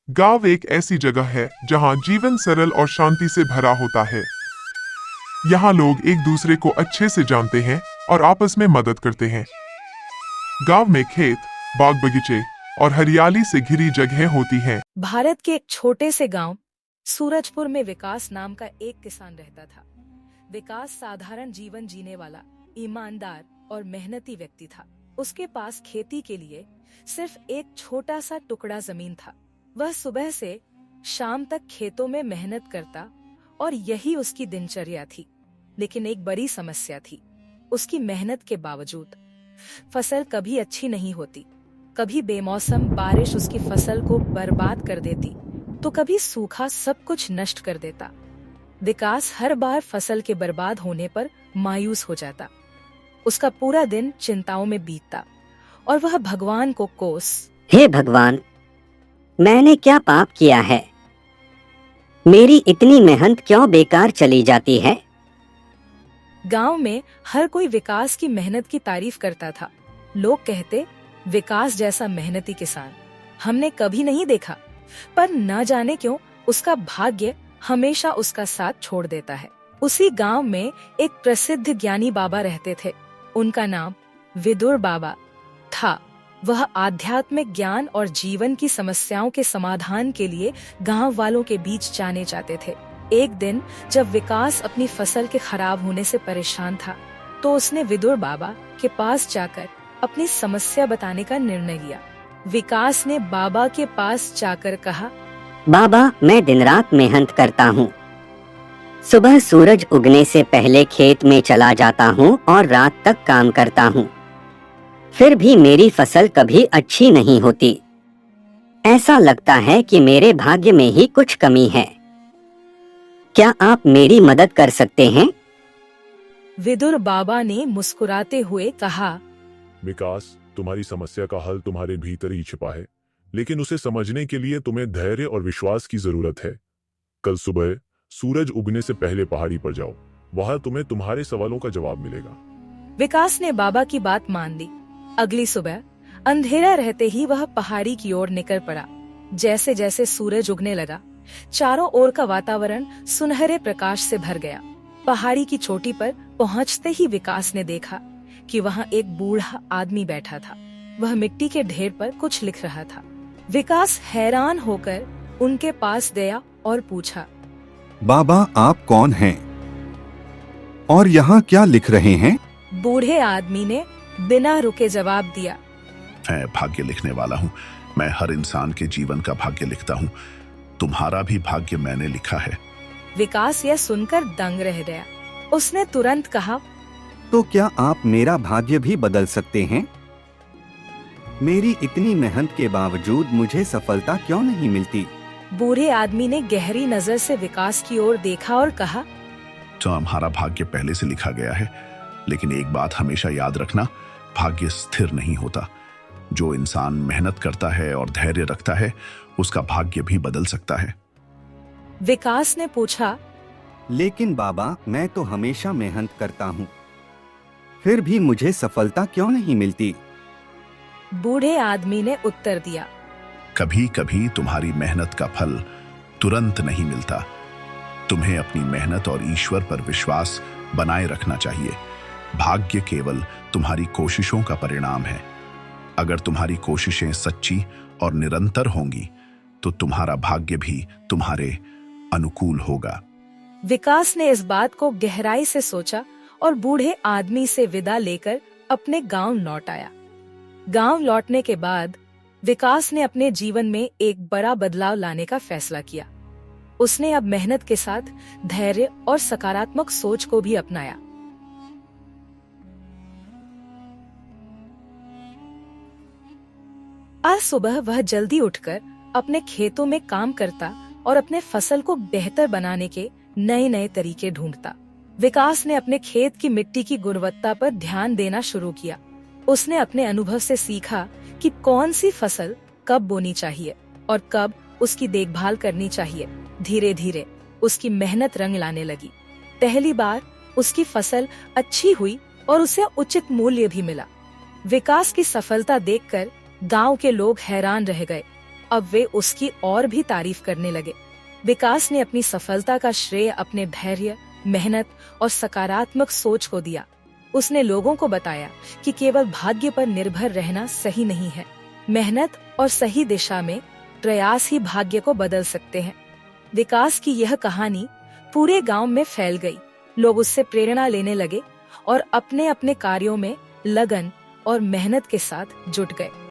गांव एक ऐसी जगह है जहां जीवन सरल और शांति से भरा होता है। यहाँ लोग एक दूसरे को अच्छे से जानते हैं और आपस में मदद करते हैं। गांव में खेत, बाग बगीचे और हरियाली से घिरी जगहें होती हैं। भारत के एक छोटे से गांव सूरजपुर में विकास नाम का एक किसान रहता था। विकास साधारण जीवन जीने वाला, ईमानदार और मेहनती व्यक्ति था। उसके पास खेती के लिए सिर्फ एक छोटा सा टुकड़ा जमीन था। वह सुबह से शाम तक खेतों में मेहनत करता और यही उसकी दिनचर्या थी। लेकिन एक बड़ी समस्या थी। उसकी मेहनत के बावजूद फसल कभी अच्छी नहीं होती। कभी बेमौसम बारिश उसकी फसल को बर्बाद कर देती, तो कभी सूखा सब कुछ नष्ट कर देता। विकास हर बार फसल के बर्बाद होने पर मायूस हो जाता। उसका पूरा दिन चिंताओं में बीतता और वह भगवान को हे भगवान, मैंने क्या पाप किया है? मेरी इतनी मेहनत क्यों बेकार चली जाती है? गांव में हर कोई विकास की मेहनत की तारीफ करता था। लोग कहते, विकास जैसा मेहनती किसान हमने कभी नहीं देखा। पर न जाने क्यों उसका भाग्य हमेशा उसका साथ छोड़ देता है। उसी गांव में एक प्रसिद्ध ज्ञानी बाबा रहते थे। उनका नाम विदुर बाबा था। वह आध्यात्मिक ज्ञान और जीवन की समस्याओं के समाधान के लिए गांव वालों के बीच जाने जाते थे। एक दिन जब विकास अपनी फसल के खराब होने से परेशान था, तो उसने विदुर बाबा के पास जाकर अपनी समस्या बताने का निर्णय लिया। विकास ने बाबा के पास जाकर कहा, बाबा, मैं दिन रात मेहनत करता हूँ। सुबह सूरज उगने से पहले खेत में चला जाता हूँ और रात तक काम करता हूँ। फिर भी मेरी फसल कभी अच्छी नहीं होती। ऐसा लगता है कि मेरे भाग्य में ही कुछ कमी है। क्या आप मेरी मदद कर सकते हैं? विदुर बाबा ने मुस्कुराते हुए कहा, विकास, तुम्हारी समस्या का हल तुम्हारे भीतर ही छिपा है, लेकिन उसे समझने के लिए तुम्हें धैर्य और विश्वास की जरूरत है। कल सुबह सूरज उगने से पहले पहाड़ी पर जाओ, वहां तुम्हें तुम्हारे सवालों का जवाब मिलेगा। विकास ने बाबा की बात मान ली। अगली सुबह अंधेरा रहते ही वह पहाड़ी की ओर निकल पड़ा। जैसे जैसे सूरज उगने लगा, चारों ओर का वातावरण सुनहरे प्रकाश से भर गया। पहाड़ी की चोटी पर पहुंचते ही विकास ने देखा कि वहां एक बूढ़ा आदमी बैठा था। वह मिट्टी के ढेर पर कुछ लिख रहा था। विकास हैरान होकर उनके पास गया और पूछा, बाबा, आप कौन हैं? और यहाँ क्या लिख रहे हैं? बूढ़े आदमी ने बिना रुके जवाब दिया, मैं भाग्य लिखने वाला हूँ। मैं हर इंसान के जीवन का भाग्य लिखता हूँ। तुम्हारा भी भाग्य मैंने लिखा है। विकास यह सुनकर दंग रह गया। उसने तुरंत कहा, तो क्या आप मेरा भाग्य भी बदल सकते हैं? मेरी इतनी मेहनत के बावजूद मुझे सफलता क्यों नहीं मिलती? बूढ़े आदमी ने गहरी नजर से विकास की ओर देखा और कहा, तो हमारा भाग्य पहले से लिखा गया है, लेकिन एक बात हमेशा याद रखना, भाग्य स्थिर नहीं होता। जो इंसान मेहनत करता है और धैर्य रखता है, उसका भाग्य भी बदल सकता है। विकास ने पूछा, लेकिन बाबा, मैं तो हमेशा मेहनत करता हूँ, फिर भी मुझे सफलता क्यों नहीं मिलती? बूढ़े आदमी ने उत्तर दिया, कभी कभी तुम्हारी मेहनत का फल तुरंत नहीं मिलता। तुम्हें अपनी मेहनत और ईश्वर पर विश्वास बनाए रखना चाहिए। भाग्य केवल तुम्हारी कोशिशों का परिणाम है। अगर तुम्हारी कोशिशें सच्ची और निरंतर होंगी, तो तुम्हारा भाग्य भी तुम्हारे अनुकूल होगा। विकास ने इस बात को गहराई से सोचा और बूढ़े आदमी से विदा लेकर अपने गांव लौट आया। गांव लौटने के बाद विकास ने अपने जीवन में एक बड़ा बदलाव लाने का फैसला किया। उसने अब मेहनत के साथ धैर्य और सकारात्मक सोच को भी अपनाया। आज सुबह वह जल्दी उठकर अपने खेतों में काम करता और अपने फसल को बेहतर बनाने के नए नए तरीके ढूंढता। विकास ने अपने खेत की मिट्टी की गुणवत्ता पर ध्यान देना शुरू किया। उसने अपने अनुभव से सीखा कि कौन सी फसल कब बोनी चाहिए और कब उसकी देखभाल करनी चाहिए। धीरे धीरे उसकी मेहनत रंग लाने लगी। पहली बार उसकी फसल अच्छी हुई और उसे उचित मूल्य भी मिला। विकास की सफलता देखकर गांव के लोग हैरान रह गए। अब वे उसकी और भी तारीफ करने लगे। विकास ने अपनी सफलता का श्रेय अपने धैर्य, मेहनत और सकारात्मक सोच को दिया। उसने लोगों को बताया कि केवल भाग्य पर निर्भर रहना सही नहीं है। मेहनत और सही दिशा में प्रयास ही भाग्य को बदल सकते हैं। विकास की यह कहानी पूरे गांव में फैल गई। लोग उससे प्रेरणा लेने लगे और अपने अपने कार्यों में लगन और मेहनत के साथ जुट गए।